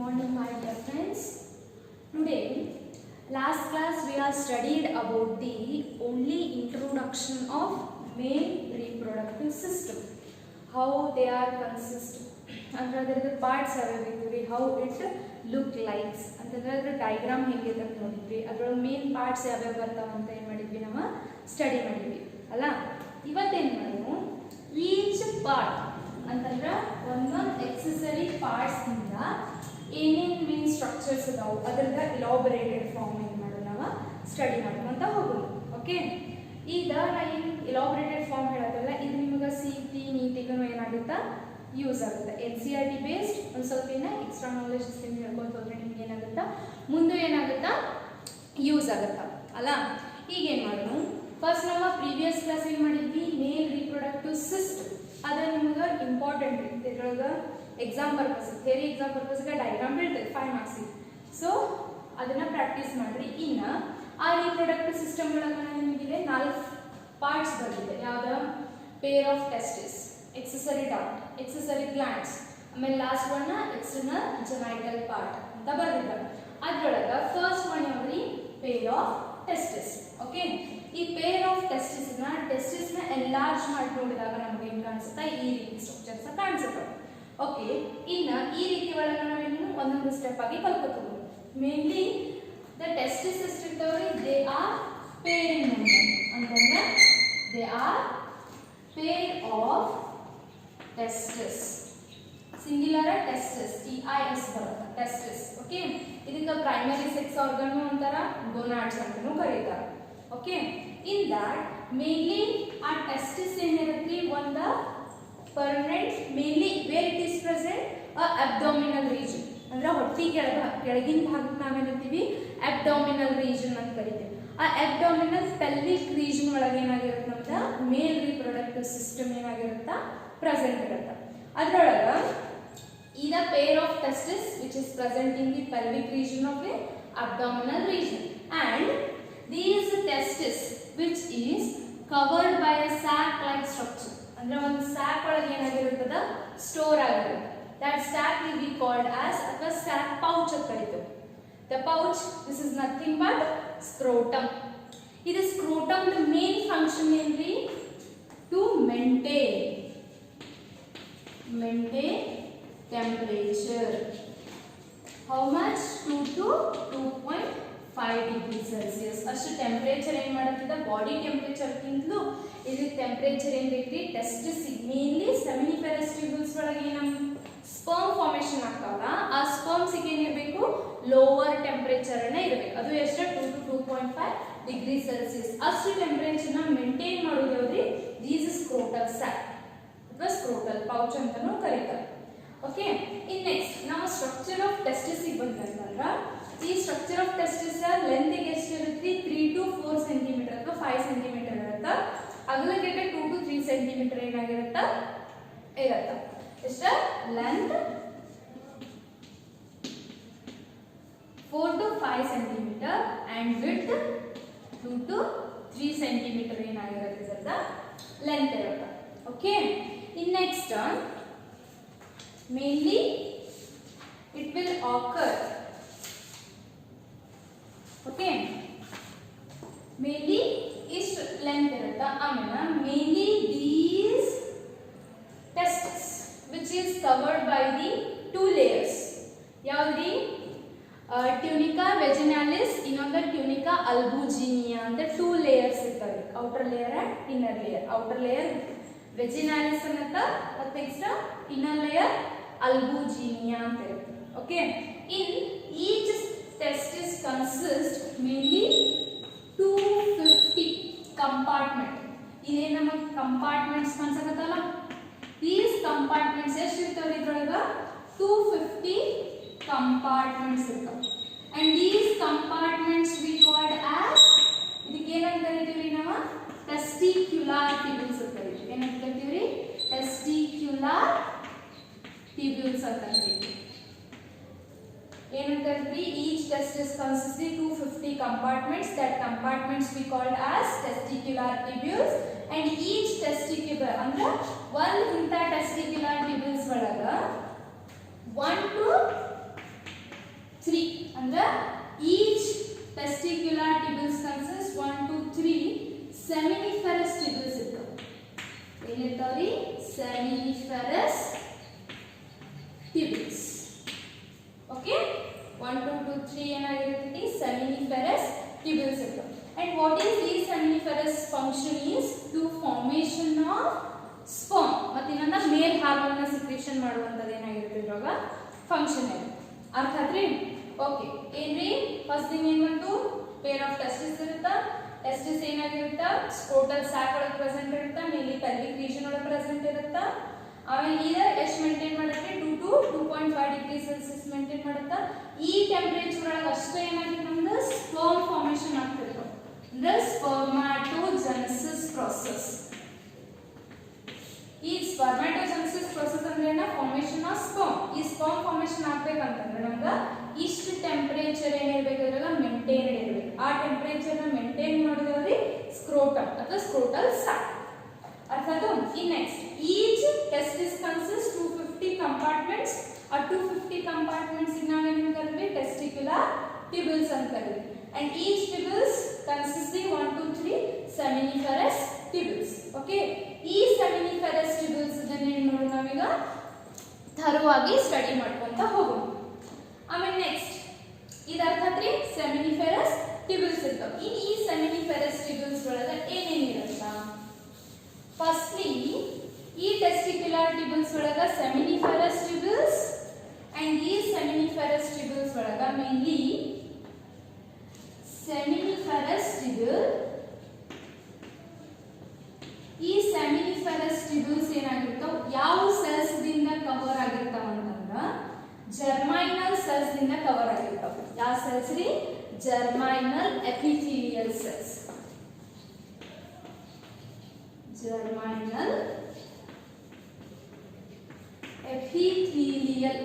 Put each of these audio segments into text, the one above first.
morning, my dear friends. Today, last class we have studied about the only introduction of male reproductive system. How they are consist. Under the parts how it look like. Under the diagram here main parts study each part ಅಂತಂದ್ರೆ ಒಂದೊಂದು accessory parts ಇಂದ ಏನೇನ್ main structures ಅದಾವು ಅದರದ ಇಲಾಬರೇಟೆಡ್ form ಏನು ಮಾಡೋಣ ನಾವು study ಮಾಡ್ಕೊಂತ ಹೋಗೋಣ. ಓಕೆ, ಈಗ ನಾ ಏನು ಇಲಾಬರೇಟೆಡ್ ಫಾರ್ಮ್ ಹೇಳೋದಲ್ಲ, ಇದು ನಿಮಗೆ ಸಿಟಿ ನೀಟಿಗೂ ಏನಾಗುತ್ತಾ ಯೂಸ್ ಆಗುತ್ತೆ. NCERT ಬೇಸ್ಡ್ ಒಂದು ಸ್ವಲ್ಪ ಎಕ್ಸ್ಟ್ರಾ ನಾಲೆಜ್ ಹೇಳ್ಕೊತ ಹೋದ್ರೆ ನಿಮ್ಗೆ ಏನಾಗುತ್ತಾ ಮುಂದೆ ಏನಾಗುತ್ತಾ ಯೂಸ್ ಆಗುತ್ತಾ ಅಲ್ಲ. ಈಗ ಏನು ಮಾಡೋಣ, ಫಸ್ಟ್ ನಾವು ಪ್ರೀವಿಯಸ್ ಕ್ಲಾಸ್ ಏನು ಮಾಡಿದ್ವಿ, ಮೇಲ್ ರಿಪ್ರೊಡಕ್ಟಿವ್ ಸಿಸ್ಟಮ್ ಅದ ನಿಮ್ಗೆ ಇಂಪಾರ್ಟೆಂಟ್ ಇದ್ರೊಳಗೆ ಎಕ್ಸಾಮ್ ಪರ್ಪಸ್ ಥಿಯರಿ ಎಕ್ಸಾಮ್ ಪರ್ಪಸ್ಗೆ ಡಯಾಗ್ರಾಮ್ ಬೀಳ್ತದೆ 5 ಮಾರ್ಕ್ಸ್. ಸೊ ಅದನ್ನ ಪ್ರಾಕ್ಟೀಸ್ ಮಾಡ್ರಿ. ಇನ್ನು ಆ ರಿಪ್ರೊಡಕ್ಟಿವ್ ಸಿಸ್ಟಮ್ ಒಳಗೆ ನಿಮಗೆ 4 ಪಾರ್ಟ್ಸ್ ಬಂದಿದೆ. ಯಾವ್ದು? Pair of testis, accessory duct, accessory glands, ಆಮೇಲೆ last one external genital part ಅಂತ ಬರ್ದಿದ್ದಾರೆ. ಅದ್ರೊಳಗೆ ಫಸ್ಟ್ ಒನ್ ಯಾವ್ದ್ರಿ? Pair of testis. ಓಕೆ, ಈ ಪೇರ್ ಆಫ್ ಟೆಸ್ಟಿಸ್ ನ ಎನ್ಲಾರ್ಜ್ ಮಾಡಿ ನೋಡಿದಾಗ ನಮಗೆ ಏನು ಕಾಣಿಸುತ್ತಾ, ಈ ರೀತಿ ಸ್ಟ್ರಕ್ಚರ್ಸ್ ಕಾಣಿಸುತ್ತೆ. ಓಕೆ, ಇನ್ನು ಈ ರೀತಿ ಒಳಗೆ ನಾವೇನು ಒಂದೊಂದು ಸ್ಟೆಪ್ ಆಗಿ ಕಲ್ತ್ಕೋತೀವಿ. ಮೇನ್ಲಿ ದ ಟೆಸ್ಟಿಸ್ ಎಷ್ಟಿರ್ತಾವ್ರಿ, ದೇ ಆರ್ ಪೇರಿಂಗ್ ಅಂತಂದ್ರೆ they are pair of testis. Singular testis, TIS ಬರುತ್ತೆ ಟೆಸ್ಟಿಸ್. ಓಕೆ, ಇದಕ್ಕೆ ಪ್ರೈಮರಿ ಸೆಕ್ಸ್ ಆರ್ಗನ್ ಅಂತಾರ, ಗೋನಾಡ್ಸ್ ಅಂತಾನೂ ಕರೀತಾರೆ. ಓಕೆ, ಇನ್ ದಟ್ ಮೇನ್ಲಿ ಆ ಟೆಸ್ಟಿಸ್ ಏನಿರುತ್ತೆ ಒಂದು permanent, mainly where it is present abdominal region ಅಂದ್ರೆ ಹೊಟ್ಟಿ ಕೆಳಗಿನ ಭಾಗಕ್ಕೆ ನಾವೇನಿರ್ತೀವಿ ಅಬ್ಡೋಮಿನಲ್ ರೀಜನ್ ಅಂತ ಕರಿತೀವಿ. ಆ ಅಬ್ಡೋಮಿನಲ್ ಪೆಲ್ವಿಕ್ ರೀಜನ್ ಒಳಗೆ ಏನಾಗಿರುತ್ತೆ ಅಂತ ಮೇಲ್ ರಿಪ್ರೊಡಕ್ಟಿವ್ ಸಿಸ್ಟಮ್ ಏನಾಗಿರುತ್ತಾ ಪ್ರೆಸೆಂಟ್ ಇರುತ್ತೆ. ಅದ್ರೊಳಗೆ is a pair of testes which is present in the pelvic region of the abdominal region, and these testes which is covered by a sac like structure ಅಂದ್ರೆ ಒಂದು sac ಒಳಗೆ ಏನಾಗಿರುತ್ತದೆ store ಆಗಿರುತ್ತೆ. that sac will be called as ಅಥವಾ sac pouch ಅಂತ ಕರೀತೀವಿ. the pouch, this is nothing but scrotum. ಇದು scrotum the main function ಏನ್ರಿ, to maintain temperature. How much? 2 to 2.5 degrees Celsius. ಅಷ್ಟು ಟೆಂಪರೇಚರ್ ಏನು ಮಾಡುತ್ತದೆ, ಬಾಡಿ ಟೆಂಪರೇಚರ್ ಗಿಂತಲೂ ಇದು ಟೆಂಪರೇಚರ್ ಏನು ಬೇಕು, ಟೆಸ್ಟಿಸ್ ಮೇನ್ಲಿ ಸೆಮಿನಿಫೆರಸ್ ಟ್ಯೂಬ್ಯೂಲ್ಸ್ ಒಳಗೆ ಏನು ಸ್ಪರ್ಮ್ ಫಾರ್ಮೇಷನ್ ಆಗ್ತಾವಲ್ಲ, ಆ ಸ್ಪರ್ಮ್ಸ್ ಏನಿರಬೇಕು ಲೋವರ್ ಟೆಂಪರೇಚರ್ ಅನ್ನ ಇರಬೇಕು. ಅದು ಎಷ್ಟು? 2 to 2.5 ಡಿಗ್ರಿ ಸೆಲ್ಸಿಯಸ್. ಅಷ್ಟು ಟೆಂಪರೇಚರ್ ನ ಮೇಂಟೈನ್ ಮಾಡೋದು ಯಾವ್ದ್ರಿ, ದೀಸ್ ಸ್ಕ್ರೋಟಲ್ ಸ್ಯಾಕ್ ಅಥವಾ ಸ್ಕ್ರೋಟಲ್ ಪೌಚ್ ಅಂತಾನೂ ಕರೀತಾರೆ. ಓಕೆ, ಇನ್ ನೆಕ್ಸ್ಟ್ ನಾವು ಸ್ಟ್ರಕ್ಚರ್ ಆಫ್ ಟೆಸ್ಟಿಸ್ ಬಂತಂದ್ರೆ ಈ ಸ್ಟ್ರಕ್ಚರ್ ಆಫ್ ಟೆಸ್ಟಿಸ್ ಲೆಂತ್ ಎಷ್ಟು ಇರುತ್ತೆ, 3 to 4 ಸೆಂಟಿಮೀಟರ್ ಅಥವಾ 5 ಸೆಂಟಿಮೀಟರ್ ಇರುತ್ತೆ. ಅಗಲಕ್ಕೆ 2 to 3 ಸೆಂಟಿಮೀಟರ್ ಏನಾಗಿರುತ್ತೆ ಇರುತ್ತೆ. ಎಷ್ಟ length 4 to 5 centimetre and width 2 to 3 centimetre ಏನಾಗಿರುತ್ತೆ ಇದ್ರದ ಲೆಂತ್ ಇರುತ್ತೆ. Okay, in next mainly it will occur. Okay, mainly is length irutta. Amena mainly these testes which is covered by the 2 layers. Yavdi tunica vaginalis, ಇನ್ನೊಂದು tunica albuginea ಅಂತ 2 layers ಇರ್ತವೆ. outer layer and inner layer. outer layer vaginalis ಅನ್ನತ್ತ, ಮತ್ತೆ next inner layer albuginea ಅಂತ ಇರುತ್ತೆ. Okay, in each testis consist mainly 250 compartment. ಇದೇ ನಮಗೆ compartments ಕಾಣಿಸಕತ್ತಲ್ಲ, these compartments ಎಷ್ಟು ಇರ್ತಾವೆ ಇದ್ರೊಳಗ 250 ಕಂಪಾರ್ಟ್ಮೆಂಟ್ಸ್ ಇರ್ತಾವೆ. And these compartments we called as, ಇದಕ್ಕೆ ಏನಂತ ಕರಿತೀವಿ ನಾವು, ಟೆಸ್ಟಿಕ್ಯುಲಾರ್ ಟ್ಯೂಬ್ಯೂಲ್ಸ್ ಅಂತ ಕರಿತೀವಿ. ಏನಂತ ಕರಿತೀವಿ, ಟೆಸ್ಟಿಕ್ಯುಲಾರ್ ಟ್ಯೂಬ್ಯೂಲ್ಸ್ ಅಂತ ಕರಿತೀವಿ. ಏನಂತ ಕರಿತೀವಿ, each testis consist 250 compartments. That compartments we called as testicular tubules. And each testicular ಅಂದ್ರೆ ಒಂದು ಇಂಥ ಟೆಸ್ಟಿಕ್ಯುಲಾರ್ ಟ್ಯೂಬ್ಯೂಲ್ಸ್ ಒಳಗ 1 to 3 ಅಂದ್ರೆ each testicular tubules consists 1 to 3 seminiferous tubules ಇರ್ತವೆ. ಏನಿರ್ತಾವ್ರಿ? seminiferous tubules. ಓಕೆ, 1 2 2 3 ಏನಾಗಿರುತ್ತೆ? seminiferous tubules ಇರ್ತವೆ. And what is these seminiferous function is to formation of sperm. ಮತ್ತೆ ಇನ್ನೊಂದು ಮೇಲ್ ಹಾರ್ಮೋನ್ ಸೆಕ್ರೇಷನ್ ಮಾಡುವಂತದ್ದು ಏನಾಗಿರುತ್ತೆ ಇವಾಗ ಫಂಕ್ಷನ್ ಇದೆ. ಅರ್ಥ ಆದ್ರಿ? ಓಕೆ, ಏನ್ರಿ ಫಸ್ಟ್ ಥಿಂಗ್ ಏನು ಬಂತು? ಪೇರ್ ಆಫ್ ಟೆಸ್ಟಿಸ್ ಇರುತ್ತೆ. ಟೆಸ್ಟಿಸ್ ಏನಾಗಿರುತ್ತೆ? ಸ್ಕ್ರೋಟಲ್ ಸ್ಯಾಕ್ ಒಳಗೆ ಪ್ರೆಸೆಂಟ್ ಇರುತ್ತೆ, ಮೇಲಿ ಪೆಲ್ವಿಕ್ ರೀಜನ್ ಒಳಗೆ ಪ್ರೆಸೆಂಟ್ ಇರುತ್ತೆ. ಆಮೇಲೆ ಇದು ಎಷ್ಟು ಮೇಂಟೈನ್ ಮಾಡುತ್ತೆ? 2 to 2.5 ಡಿಗ್ರಿ ಸೆಲ್ಸಿಯಸ್ ಮೇಂಟೈನ್ ಮಾಡುತ್ತೆ. ಈ ಟೆಂಪರೇಚರ್ ಒಳಗೆ ಅಷ್ಟೇ ಏನಾಗಿದೆ ನಮ್ದು ಸ್ಪರ್ಮ್ ಫಾರ್ಮೇಷನ್ ಆಗ್ತಿರ್ತದೆ. ಅಂದ್ರೆ ಸ್ಪರ್ಮ್ಯಾಟೋಜೆನೆಸಿಸ್ ಪ್ರೋಸೆಸ್. ಈ ಸ್ಪರ್ಮ್ಯಾಟೋಜೆನೆಸಿಸ್ ಪ್ರೋಸೆಸ್ ಅಂದ್ರೆ ಏನ? Formation of sperm. ಈ ಸ್ಪರ್ಮ್ ಫಾರ್ಮೇಷನ್ ಆಗ್ಬೇಕಂತಂದ್ರೆ ನಮ್ಗೆ ಇಷ್ಟು ಟೆಂಪರೇಚರ್ ಏನಿರಬೇಕಂದ್ರೆ ಮೇಂಟೈನ್ ಇರಬೇಕು. ಆ ಟೆಂಪರೇಚರ್ ನ ಮೇಂಟೈನ್ ಮಾಡೋದ್ರಲ್ಲಿ ಸ್ಕ್ರೋಟಮ್ ಅಥವಾ ಸ್ಕ್ರೋಟಲ್ ಸ್ಯಾಕ್. ಅರ್ಥ ಆಯ್ತು? ಇನ್ next each testis consist 250 compartments. ಆ 250 ಕಂಪಾರ್ಟ್ಮೆಂಟ್ಸ್ ನಾವೇನು ಕರೀತೀವಿ? ಟೆಸ್ಟಿಕ್ಯುಲರ್ ಟ್ಯೂಬಲ್ಸ್ ಅಂತ ಕರೀತೀವಿ. And each tubules consisting 1 to 3 seminiferous tubules. Okay, ಈ seminiferous tubules ಇದನ್ನ ಏನು ಮಾಡೋಣ ನಾವೀಗ ಥರವಾಗಿ ಸ್ಟಡಿ ಮಾಡ್ಕೊಂತ ಹೋಗೋಣ. ಆಮೇಲೆ ನೆಕ್ಸ್ಟ್ ಇದು ಅರ್ಥ ಆತ್ರಿ? seminiferous tubules ಇರ್ತಾವ. ಈ seminiferous tubules ಒಳಗೆ ಏನೇನು ಇರುತ್ತಾ? ಫಸ್ಟ್ಲಿ ಈ testicular tubules ಒಳಗೆ seminiferous tubules and ಈ seminiferous tubules ಒಳಗೆ mainly seminiferous tubule. ಈ seminiferous tubules ಏನಾಗಿರ್ತಾವ? ಯಾವ ಸೆಲ್ಸ್ ದಿಂದ ಕವರ್ ಆಗಿರ್ತಾವ ಅಂತಂದ್ರೆ ಜರ್ಮೈನಲ್ ಸೆಲ್ಸ್ ದಿಂದ ಕವರ್ ಆಗಿರ್ತಾವ. ಯಾವ ಸೆಲ್ಸ್ ರೀ? Germinal epithelial cells. Germinal epithelial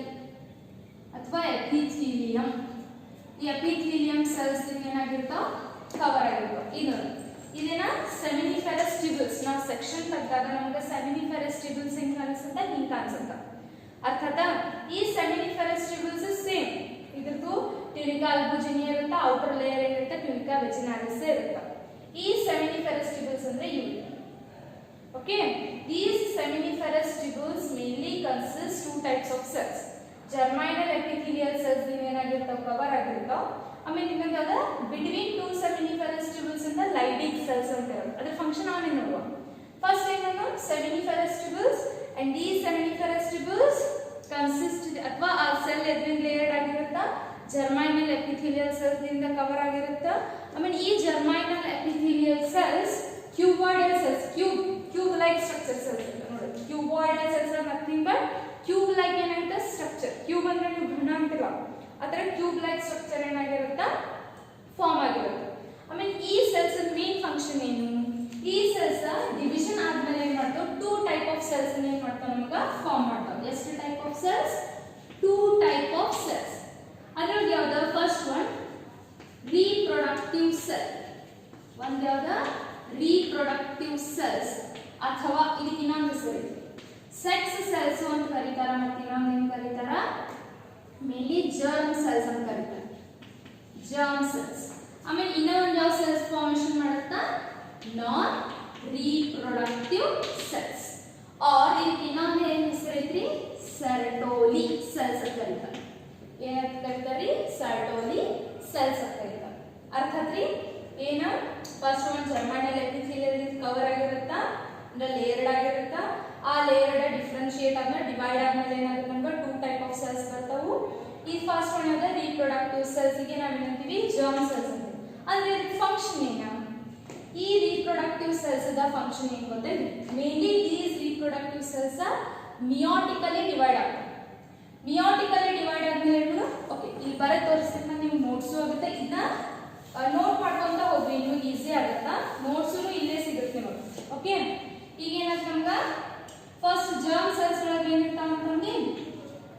ಅಥವಾ ಎಪಿಥೆಲಿಯಂ. ಈ ಎಪಿಥೆಲಿಯಂ ಸೆಲ್ಸ್ ಏನಾಗಿರ್ತಾವ? ಕವರ್ ಆಗಿರ್ತಾವ. ಇದನ್ನ seminiferous tubules. ನಾವು ಸೆಕ್ಷನ್ ತೆಗೆದಾಗ ನಮಗೆ seminiferous tubules ಹೆಂಗ್ ಕಾಣಿಸುತ್ತೆ? ಹಿಂಗ್ ಕಾಣಿಸುತ್ತೆ. ಅರ್ಥಾತ್ ಈ seminiferous tubules ಸೇಮ್. ಇದ್ರದ್ದು ಟ್ಯುನಿಕಾ ಅಲ್ಬುಜಿನಿಯಾ ಇರುತ್ತೆ, ಔಟರ್ ಲೇಯರ್ ಏನಿರುತ್ತೆ ಟ್ಯುನಿಕಾ ವೆಜಿನಾಲಿಸ್ ಇರುತ್ತೆ. ಈ seminiferous tubules ಅಂದ್ರೆ ಇವು. Okay, these seminiferous tubules mainly consist 2 types of cells. germinal epithelial cells ಏನಾಗಿರ್ತಾವ? ಕವರ್ ಆಗಿರ್ತಾವ. ಆಮೇಲೆ ಇನ್ನೊಂದು ಯಾವ್ದು? ಬಿಟ್ವೀನ್ 2 seminiferous tubules ಇಂದ ಲೈಡಿಂಗ್ ಸೆಲ್ಸ್ ಅಂತ ಇರುತ್ತೆ. ಅದರ ಫಂಕ್ಷನ್ ಆಮೇಲೆ ನೋಡುವ. ಫಸ್ಟ್ ಏನು? seminiferous tubules and these seminiferous tubules consist ಅಥವಾ ಆ ಸೆಲ್ ಎದ್ರಿಂದ ಲೇಯರ್ಡ್ ಆಗಿರುತ್ತಾ? germinal epithelial cells ಇಂದ ಕವರ್ ಆಗಿರುತ್ತೆ. ಆಮೇಲೆ ಈ germinal epithelial cells cuboidal cells, cube like structure cells ನೋಡಿ. cuboidal cells are nothing but cube like ಏನಾಗುತ್ತೆ? ಸ್ಟ್ರಕ್ಚರ್. ಕ್ಯೂಬ್ ಅಂದ್ರೆ ನೀವು ಘನ ಅಂತಿಲ್ಲ, ಅದರ ಕ್ಯೂಬ್ ಲೈಕ್ ಸ್ಟ್ರಕ್ಚರ್ ಏನಾಗಿರುತ್ತೆ? ಫಾರ್ಮ್ ಆಗಿರುತ್ತೆ. ಆಮೇಲೆ ಈ ಸೆಲ್ಸ್ ಮೇನ್ ಫಂಕ್ಷನ್ ಏನು? ಈ ಸೆಲ್ಸ್ ಡಿವಿಷನ್ ಆದ್ಮೇಲೆ ಏನ್ ಮಾಡ್ತಾವ? 2 ಟೈಪ್ ಆಫ್ ಸೆಲ್ಸ್ ಏನ್ ಮಾಡ್ತಾವ? ನಮಗೆ ಫಾರ್ಮ್ ಮಾಡ್ತಾವ. ಎಷ್ಟು type of cells? 2 type of cells. ಅದ್ರಲ್ಲಿ ಯಾವ್ದು? First one reproductive cell. ಒಂದು ಯಾವ್ದು? ರೀಪ್ರೊಡಕ್ಟಿವ್ ಸೆಲ್ಸ್ ಅಥವಾ ಇದಕ್ಕೆ ಇನ್ನೊಂದು ಹೆಸರು ಸೆಕ್ಸ್ ಸೆಲ್ಸ್ ಅಂತ ಕರೀತಾರ. ಮತ್ತೆ ಇನ್ನೊಂದು ಏನ್ ಕರೀತಾರ? ಮೇನ್ಲಿ ಜರ್ಮ್ ಸೆಲ್ಸ್ ಅಂತ ಕರೀತಾರೆ. Germ cells. ಆಮೇಲೆ ಇನ್ನೊಂದು ಯಾವ ಸೆಲ್ಸ್ ಫಾರ್ಮೇಷನ್ ಮಾಡುತ್ತಾ? ನಾನ್ ರೀಪ್ರೊಡಕ್ಟಿವ್ ಸೆಲ್ಸ್. ಆರ್ ಇದಕ್ಕೆ ಇನ್ನೊಂದು ಏನ್ ಹೆಸರು ಐತ್ರಿ? ಸೆರಟೋಲಿ ಸೆಲ್ಸ್ ಅಂತ ಕರೀತಾರೆ. ಏನಂತ ಕರೀತಾರೆ? ಸೆರಟೋಲಿ ಸೆಲ್ಸ್ ಅಂತ ಕರೀತಾರೆ. ಅರ್ಥ ಆತ್ರಿ? ಏನು? ಫಸ್ಟ್ ಒಂದು ಜರ್ಮೈನಲ್ ಎಪಿಥೆಲಿಯಲ್ ಕವರ್ ಆಗಿರುತ್ತಾ? ಅಂದ್ರೆ ಲೇಯರ್ಡ್ ಆಗಿರುತ್ತಾ? ಆ ಲೇಯರ್ಡ್ ಡಿಫರೆನ್ಶಿಯೇಟ್ ಆದ್ಮೇಲೆ ಡಿವೈಡ್ ಆದ್ಮೇಲೆ ಏನಾಗುತ್ತೆ? ನಮ್ಗೆ 2 ಟೈಪ್ ಆಫ್ ಸೆಲ್ಸ್ ಬರ್ತಾವು. ಈ ಫಸ್ಟ್ ಒನ್ ಅದ ರೀಪ್ರೊಡಕ್ಟಿವ್ ಸೆಲ್ಸ್ ಗೆ ನಾವು ಏನಂತೀವಿ? ಜರ್ಮ್ ಸೆಲ್ಸ್ ಅಂತೀವಿ. ಅಂದ್ರೆ ಇದರ ಫಂಕ್ಷನ್ ಏನು? ಈ ರೀಪ್ರೊಡಕ್ಟಿವ್ ಸೆಲ್ಸ್ ದ ಫಂಕ್ಷನ್ ಏನು ಗೊತ್ತೇನು? Mainly these reproductive cells meiotically divide ಆಗ್ತವೆ. ಮಿಯೋಟಿಕಲಿ ಡಿವೈಡ್ ಆದ್ಮೇಲೆ ಏನು? ಓಕೆ, ಇಲ್ಲಿ ಬರೆ ತೋರಿಸ್ತೀನಿ, ನಿಮ್ಗೆ ನೋಟ್ಸ್ ಆಗುತ್ತೆ. ಇದನ್ನ ನೋಟ್ ಮಾಡ್ಕೊಂತ ಹೋಗ್ರಿ, ನಿಮಗೆ ಈಸಿ ಆಗುತ್ತಾ? ನೋಟ್ಸು ಇಲ್ಲೇ ಸಿಗುತ್ತೆ ನೋಡಿ. ಓಕೆ, ಈಗ ಏನಾಯ್ತು ನಮ್ಗೆ? ಫಸ್ಟ್ ಜರ್ಮ್ ಸೆಲ್ಸ್ ಒಳಗೆ ಏನಿರ್ತಾವ ಅಂತಂದ್ರೆ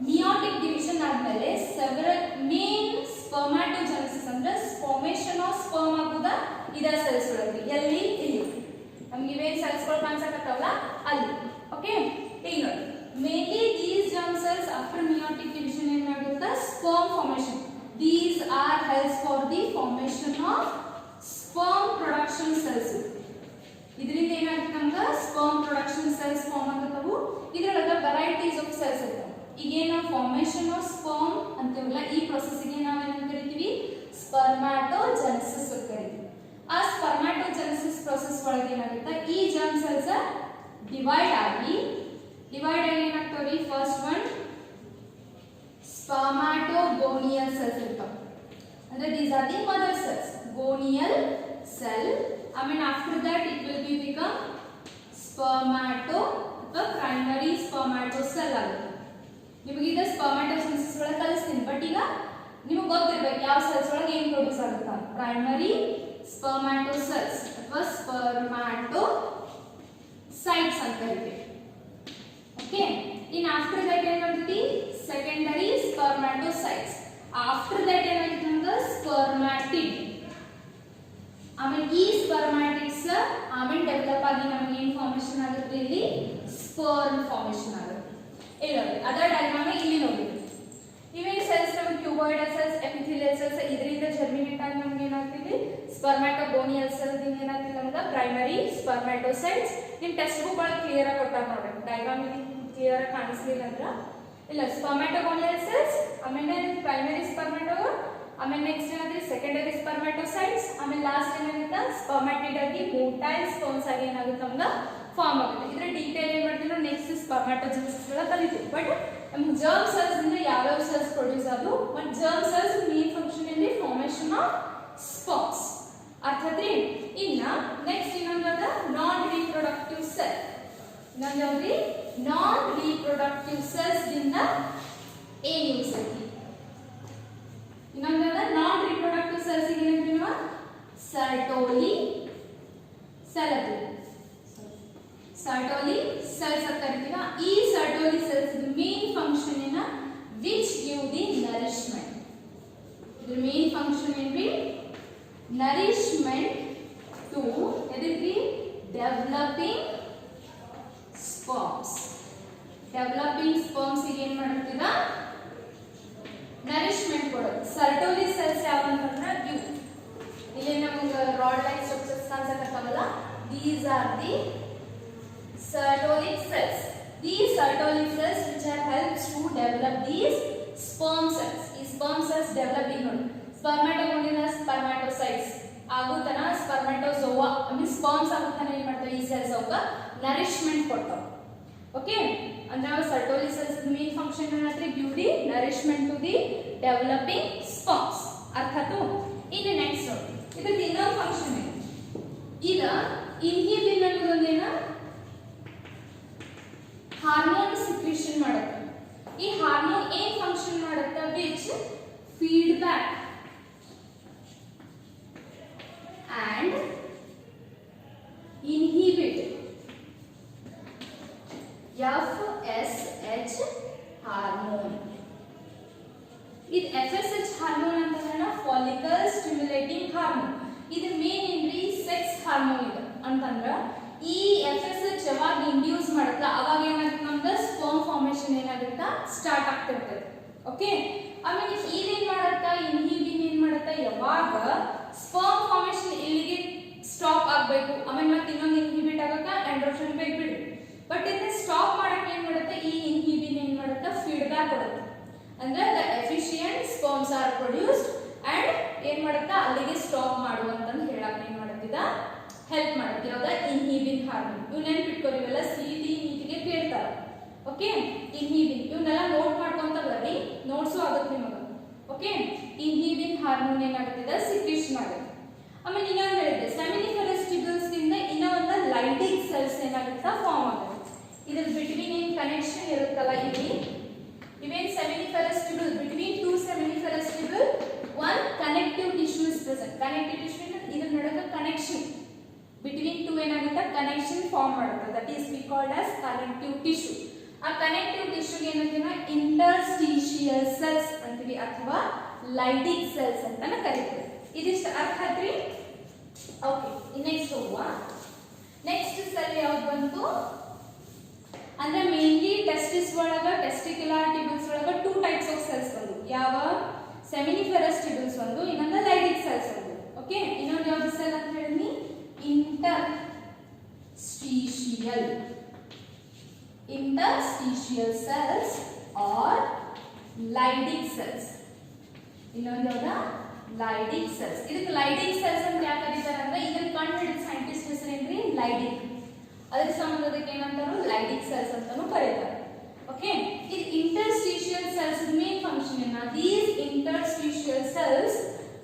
ಮಿಯೋಟಿಕ್ ಡಿವಿಷನ್ ಆದ್ಮೇಲೆ ಸೆವೆರಲ್ ಮೇನ್ ಸ್ಪರ್ಮ್ಯಾಟೋಜೆನೆಸಿಸ್ ಅಂದ್ರೆ ಫಾರ್ಮೇಷನ್ ಆಫ್ ಸ್ಪರ್ಮ್ ಆಗುದ ಇದ ಸೆಲ್ಸ್ ಒಳಗೆ. ಎಲ್ಲಿ? ಇಲ್ಲಿ ನಮ್ಗೆ ಇವೇನ್ ಸೆಲ್ಸ್ ಗಳು ಕಾಣಿಸಕತ್ತಾವಲ್ಲ ಅಲ್ಲಿ. ಓಕೆ, ಈಗ ನೋಡಿ mainly these germ cells after meiotic division ಏನಾಗುತ್ತೆ? Sperm formation. these are helps for the formation of sperm production cells. ಇದರಿಂದ ಏನಾಗುತ್ತೆ ನಮ್ಗೆ sperm production cells ಫಾರ್ಮ್ ಆಗತ್ತವು. ಇದರೊಳಗೆ ವೆರೈಟೀಸ್ ಆಫ್ ಸೆಲ್ಸ್ ಇರ್ತಾವೆ. ಈಗೇನ ಫಾರ್ಮೇಷನ್ ಆಫ್ ಸ್ಪರ್ಮ್ ಅಂತೀವಲ್ಲ, ಈ ಪ್ರೊಸೆಸ್ಗೆ ನಾವು ಏನು ಕರಿತೀವಿ, ಸ್ಪರ್ಮ್ಯಾಟೋಜೆನೆಸಿಸ್ ಅಂತ ಕರಿತೀವಿ. ಆ ಸ್ಪರ್ಮ್ಯಾಟೋಜೆನೆಸಿಸ್ ಪ್ರೊಸೆಸ್ ಒಳಗೆ ಏನಾಗುತ್ತೆ, ಈ ಜರ್ಮ್ ಸೆಲ್ಸ್ ಡಿವೈಡ್ ಆಗಿ ಏನಾಗ್ತಾವ್ರಿ, ಫಸ್ಟ್ ಒನ್ ಸ್ಪರ್ಮ್ಯಾಟೋಗೋನಿಯಲ್ ಸೆಲ್ಸ್ ಇರ್ತಾವೆ. ಅಂದ್ರೆ these are the mother cells, gonial cell. I mean after that it will be become spermato, the primary spermatocell ಆಗುತ್ತೆ. ನಿಮಗೆ ಇದು ಸ್ಪರ್ಮ್ಯಾಟೋಜೆನೆಸಿಸ್ ಒಳಗೆ ಕಲಿಸ್ತೀನಿ, ಬಟ್ ಈಗ ನಿಮಗೆ ಗೊತ್ತಿರಬೇಕು ಯಾವ ಸೆಲ್ಸ್ ಒಳಗೆ ಏನು ಪ್ರೊಡ್ಯೂಸ್ ಆಗುತ್ತೆ. ಪ್ರೈಮರಿ ಸ್ಪರ್ಮ್ಯಾಟೋಸೆಲ್ಸ್ ಅಥವಾ ಸ್ಪರ್ಮ್ಯಾಟೋಸೈಟ್ಸ್ ಅಂತ ಕರಿತೀವಿ. ಓಕೆ, ಇನ್ ಆಫ್ಟರ್ ದಟ್ ಏನು ಮಾಡ್ತೀವಿ, ಸೆಕೆಂಡರಿ ಸ್ಪರ್ಮ್ಯಾಟೋಸೈಟ್ಸ್. ಆಫ್ಟರ್ ದಟ್ ಏನಾಗುತ್ತೆ ನಮ್ಗೆ ಸ್ಪರ್ಮ್ಯಾಟಿಡ್. ಆಮೇಲೆ ಈ ಸ್ಪರ್ಮ್ಯಾಟಿಡ್ಸ್ ಆಮೇಲೆ ಡೆವಲಪ್ ಆಗಿ ನಮಗೆ ಏನು ಫಾರ್ಮೇಷನ್ ಆಗುತ್ತೆ, ಇಲ್ಲಿ ಸ್ಪರ್ಮ್ ಫಾರ್ಮೇಷನ್ ಆಗುತ್ತೆ. ಇಲ್ಲಿ ನೋಡಿ ಅದರ ಡಯಾಗ್ರಾಮ್ ಇಲ್ಲಿ ನೋಡಿ. ಇವೇನು ಸೆಲ್ಸ್ ನಮಗೆ ಕ್ಯೂಬಾಯ್ಡಲ್ ಸೆಲ್ಸ್, ಎಪಿಥೆಲಿಯಲ್ ಸೆಲ್ಸ್, ಇದರಿಂದ ಜರ್ಮಿನೇಟ್ ಆಗಿ ನಮಗೆ ಏನಾಗ್ತಿದೆ ಸ್ಪರ್ಮ್ಯಾಟೋಗೋನಿಯಲ್ ಸೆಲ್ಸ್ ಇಂದ ಏನಾಗ್ತಿದೆ ನಮಗೆ ಪ್ರೈಮರಿ ಸ್ಪರ್ಮ್ಯಾಟೋಸೈಟ್ಸ್. ನಿಮ್ಮ ಟೆಕ್ಸ್ಟ್ ಬುಕ್ ಒಳಗೆ ಕ್ಲಿಯರ್ ಆಗಿ ಕೊಟ್ಟಾರ ನೋಡಿ, ಡಯಾಗ್ರಾಮ್ ಇಲ್ಲಿ ಕ್ಲಿಯರ್ ಆಗಿ ಕಾಣಿಸ್ಲಿಲ್ಲ ಅಂದ್ರೆ ಇಲ್ಲ ಸ್ಪರ್ಮ್ಯಾಟೋಗೋನಿಯಲ್ ಸೆಲ್ಸ್, ಆಮೇಲೆ ಪ್ರೈಮರಿ ಸ್ಪರ್ಮ್ಯಾಟೋ, ಆಮೇಲೆ ನೆಕ್ಸ್ಟ್ ಏನಾದ್ರೆ ಸೆಕೆಂಡರಿ ಸ್ಪರ್ಮ್ಯಾಟೋಸೈಟ್ಸ್, ಆಮೇಲೆ ಲಾಸ್ಟ್ ಏನಾಗುತ್ತೆ ಸ್ಪರ್ಮ್ಯಾಟಿಡ್ ಆಗಿ ಮೋಟೈಲ್ ಸ್ಪರ್ಮ್ಸ್ ಆಗಿ ಏನಾಗುತ್ತೆ ನಮ್ಗೆ ಫಾರ್ಮ್ ಆಗುತ್ತೆ. ಇದರ ಡೀಟೇಲ್ ಏನ್ ಮಾಡ್ತೀವಿ ನಾವು ನೆಕ್ಸ್ಟ್ ಸ್ಪರ್ಮ್ಯಾಟೋಜೆನೆಸಿಸ್ ಒಳಗೆ ಕಲಿತೀವಿ. ಬಟ್ ನಮ್ಗೆ ಜರ್ಮ್ ಸೆಲ್ಸ್ ಇಂದ ಯಾವ್ಯಾವ ಸೆಲ್ಸ್ ಪ್ರೊಡ್ಯೂಸ್ ಆದವು, but germ cells main function ಇಲ್ಲಿ ಫಾರ್ಮೇಷನ್ ಆಫ್ ಸ್ಪರ್ಮ್ಸ್. ಅರ್ಥ ಆಯ್ತ್ರಿ? ಇನ್ನ ನೆಕ್ಸ್ಟ್ ಇನ್ನೊಂದಾದ ನಾನ್ ರೀಪ್ರೊಡಕ್ಟಿವ್ ಸೆಲ್. ಇನ್ನೊಂದ್ರಿ ನಾನ್ ರೀಪ್ರೊಡಕ್ಟಿವ್ ಸೆಲ್ಸ್ ದಿಂದ ಏನ್ ಯೂಸ್ ಐತಿ. ಇನ್ನೊಂದಾದ ನಾನ್ ರೀಪ್ರೊಡಕ್ಟಿವ್ ಸೆಲ್ಸ್ ಏನಂತೀವಿ ನಾವು ಸರ್ಟೋಲಿ ಸೆಲ್ ಅದು. ಸರ್ಟೋಲಿ ಸೆಲ್ಸ್ ಅಂತ ಕರಿತೀವಿ. ಈ ಸರ್ಟೋಲಿ ಸೆಲ್ಸ್ ಮೇನ್ ಫಂಕ್ಷನ್ ಏನ, ವಿಚ್ ಗಿವ್ ದಿ ನರಿಶ್ಮೆಂಟ್. ಇದ್ರ ಮೇನ್ ಫಂಕ್ಷನ್ ಏನ್ರಿ, ನರಿಶ್ಮೆಂಟ್ ಟು ಎದಕ್ಕೆ ಡೆವಲಪಿಂಗ್ ಸ್ಪರ್ಮ್ಸ್. ಡೆವಲಪಿಂಗ್ ಸ್ಪರ್ಮ್ಸ್ ಗೆ ಏನ್ ಮಾಡ್ತೀರ, ನರಿಶ್ಮೆಂಟ್ ಕೊಡೋದು. ಸರ್ಟೋಲಿ ಸೆಲ್ಸ್ ಯಾವ ಅಂತಂದ್ರೆ ಇವು ಇಲ್ಲಿ ನಮಗೆ ರಾಡ್ ಲೈಕ್ ಸ್ಟ್ರಕ್ಚರ್ಸ್ ಕಾಣಿಸಕತ್ತಾವಲ್ಲ, these are the Sertolic cells. These Sertolic cells which are helps to develop these sperm cells. These sperm cells developing on spermatogonia spermatocytes ಆಗುತ್ತನ spermatozoa I mean sperms ಆಗುತ್ತನ ಏನು ಮಾಡ್ತವೆ ಈ cells ಅವಕ nourishment ಕೊಡ್ತಾವೆ. Okay, ಅಂದ್ರೆ Sertolic cells main function ಏನಂದ್ರೆ give the nourishment to the developing sperms. ಅರ್ಥ ಆಯ್ತು? ಇನ್ನು ನೆಕ್ಸ್ಟ್ ಇದಕ್ಕೆ ಇನ್ನೊಂದು ಫಂಕ್ಷನ್ ಇದೆ. ಈಗ ಇನ್ಹಿಬಿನ್ ಅನ್ನೋದೊಂದೇನ ಹಾರ್ಮೋನ್ ಸಿಕ್ರಿಷನ್ ಮಾಡುತ್ತೆ. ಈ ಹಾರ್ಮೋನ್ ಏನ್ ಫಂಕ್ಷನ್ ಮಾಡುತ್ತೆ, which feedback and inhibit FSH hormone. ಇದು FSH ಹಾರ್ಮೋನ್ ಅಂತಂದ್ರೆ ಫಾಲಿಕಲ್ ಸ್ಟಿಮ್ಯುಲೇಟಿಂಗ್ ಹಾರ್ಮೋನ್. ಇದು ಮೇನ್ ಏನ್ರಿ ಸೆಕ್ಸ್ ಹಾರ್ಮೋನ್ ಇದೆ ಅಂತಂದ್ರ ಈ FSH ಯಾವಾಗ ಇಂಡ್ಯೂಸ್ ಮಾಡುತ್ತೆ ಅವಾಗ ಏನಾಗುತ್ತೆ ನಮ್ದು ಸ್ಪರ್ಮ್ ಫಾರ್ಮೇಷನ್ ಏನಾಗುತ್ತೆ ಸ್ಟಾರ್ಟ್ ಆಗ್ತಿರ್ತದೆ. ಓಕೆ, ಆಮೇಲೆ ಇದೇನ್ ಮಾಡುತ್ತಾ ಇನ್ಹಿಬಿನ್ ಏನ್ ಮಾಡುತ್ತಾ ಯಾವಾಗ ಸ್ಪರ್ಮ್ ಫಾರ್ಮೇಷನ್ ಇಲ್ಲಿಗೆ ಸ್ಟಾಪ್ ಆಗಬೇಕು, ಆಮೇಲೆ ಮತ್ತೆ ಇನ್ನೊಂದು ಇನ್ಹಿಬಿಟ್ ಆಗಕ್ಕೆ ಆಂಡ್ರೋಜನ್ ಬೇಕು ಬಿಡಿ. ಬಟ್ ಇದನ್ನ ಸ್ಟಾಪ್ ಮಾಡಕ್ಕೆ ಏನ್ ಮಾಡುತ್ತೆ ಈ ಇನ್ಹಿಬಿನ್ ಏನ್ ಮಾಡುತ್ತೆ ಫೀಡ್ಬ್ಯಾಕ್ ಕೊಡುತ್ತೆ. ಅಂದ್ರೆ the efficient sperms R produced and ಏನ್ ಮಾಡುತ್ತಾ ಅಲ್ಲಿಗೆ ಸ್ಟಾಪ್ ಮಾಡುವಂತಂದು ಹೇಳಕ್ಕೆ ಏನ್ ಮಾಡುತ್ತಿದ ಹೆಲ್ಪ್ ಮಾಡುತ್ತೆ. ಯಾವ್ದ ಇನ್ಹಿಬಿನ್ ಹಾರ್ಮೋನ್. ಇವ್ ನೆನ್ಪಿಟ್ಕೊಳ್ಳಿ, ಇವೆಲ್ಲ ಸಿಟಿ ನೀಟಿಗೆ ಕೇಳ್ತಾರೆ. ಓಕೆ, ಇನ್ಹಿಬಿನ್ ಇವನ್ನೆಲ್ಲ ನೋಟ್ ಮಾಡ್ಕೊಂತ ಬರ್ರಿ, ನೋಟ್ಸು ಆಗುತ್ತೆ ನಿಮಗೆ. ಓಕೆ, ಇನ್ಹಿಬಿನ್ ಹಾರ್ಮೋನ್ ಏನಾಗುತ್ತೆ ಸಿಕ್ರಿಷನ್ ಆಗುತ್ತೆ. ಆಮೇಲೆ ಇನ್ನೊಂದು ಹೇಳಿದೆ ಸೆಮಿನಿಫೆರಸ್ ಟ್ಯೂಬ್ಯೂಲ್ಸ್ ಇಂದ ಇನ್ನೂ ಒಂದು ಲೈಟಿಂಗ್ ಸೆಲ್ಸ್ ಏನಾಗುತ್ತೆ ಫಾರ್ಮ್ ಆಗುತ್ತೆ. ಇದ್ರ ಬಿಟ್ವೀನ್ ಏನ್ ಕನೆಕ್ಷನ್ ಇರುತ್ತಲ್ಲ ಇಲ್ಲಿ ಇವೇನ್ seminiferous tubule between two seminiferous tubule one connective tissue is present. Connective tissue ಇದ್ರ ನಡುವೆ ಕನೆಕ್ಷನ್ ಬಿಟ್ವೀನ್ ಟೂ ಏನಾಗುತ್ತೆ ಕನೆಕ್ಷನ್ ಫಾರ್ಮ್ ಮಾಡುತ್ತೆ. That is we called as connective tissue. ಆ ಕನೆಕ್ಟಿವ್ ಟಿಶ್ಯೂಗೆ ಏನಂತೀವಿ ಇಂಟರ್ಸ್ಟಿಷಿಯಲ್ ಸೆಲ್ಸ್ ಅಂತೀವಿ ಅಥವಾ ಲೈಟಿಂಗ್ ಸೆಲ್ಸ್ ಅಂತಾನೆ ಕರೀತೀವಿ. ಇದಿಷ್ಟು ಅರ್ಥ ಆಯ್ತ್ರಿ? ಓಕೆ, ನೆಕ್ಸ್ಟ್ ಹೋಗುವ. ನೆಕ್ಸ್ಟ್ ಸೆಲ್ ಯಾವ್ದು ಬಂತು ಅಂದ್ರೆ ಮೇನ್ಲಿ ಟೆಸ್ಟಿಸ್ ಒಳಗ ಟೆಸ್ಟಿಕ್ಯುಲರ್ ಟ್ಯೂಬ್ಯೂಲ್ಸ್ ಒಳಗ ಟೂ ಟೈಪ್ಸ್ ಆಫ್ ಸೆಲ್ಸ್ ಬಂದು ಯಾವ ಸೆಮಿನಿಫೆರಸ್ ಒಂದು, ಇನ್ನೊಂದು ಲೈಡಿಕ್ ಸೆಲ್ಸ್ ಒಂದು. ಓಕೆ, ಇನ್ನೊಂದು ಯಾವ್ದು ಸೆಲ್ ಅಂತ ಹೇಳಿದ್ನಿ? interstitial cells or Leydig cells. ಇನ್ನೊಂದು ಯಾವ್ದು? Leydig cells. ಇದಕ್ಕೆ Leydig cells ಅಂತ ಯಾಕೆ ಕರೀತಾರೆ ಅಂದ್ರೆ ಇದನ್ನ ಕಂಡುಹಿಡಿದ ಸೈಂಟಿಸ್ಟ್ ಹೆಸರು ಏನ್ರಿ? Leydig. ಅದಕ್ಕೆ ಸಂಬಂಧದಕ್ಕೆ ಏನಂತಾರು? Leydig cells ಅಂತಾನೂ ಕರೀತಾರೆ. ಓಕೆ, ಇದು interstitial cells ಮೇನ್ ಫಂಕ್ಷನ್ ಏನ? These interstitial cells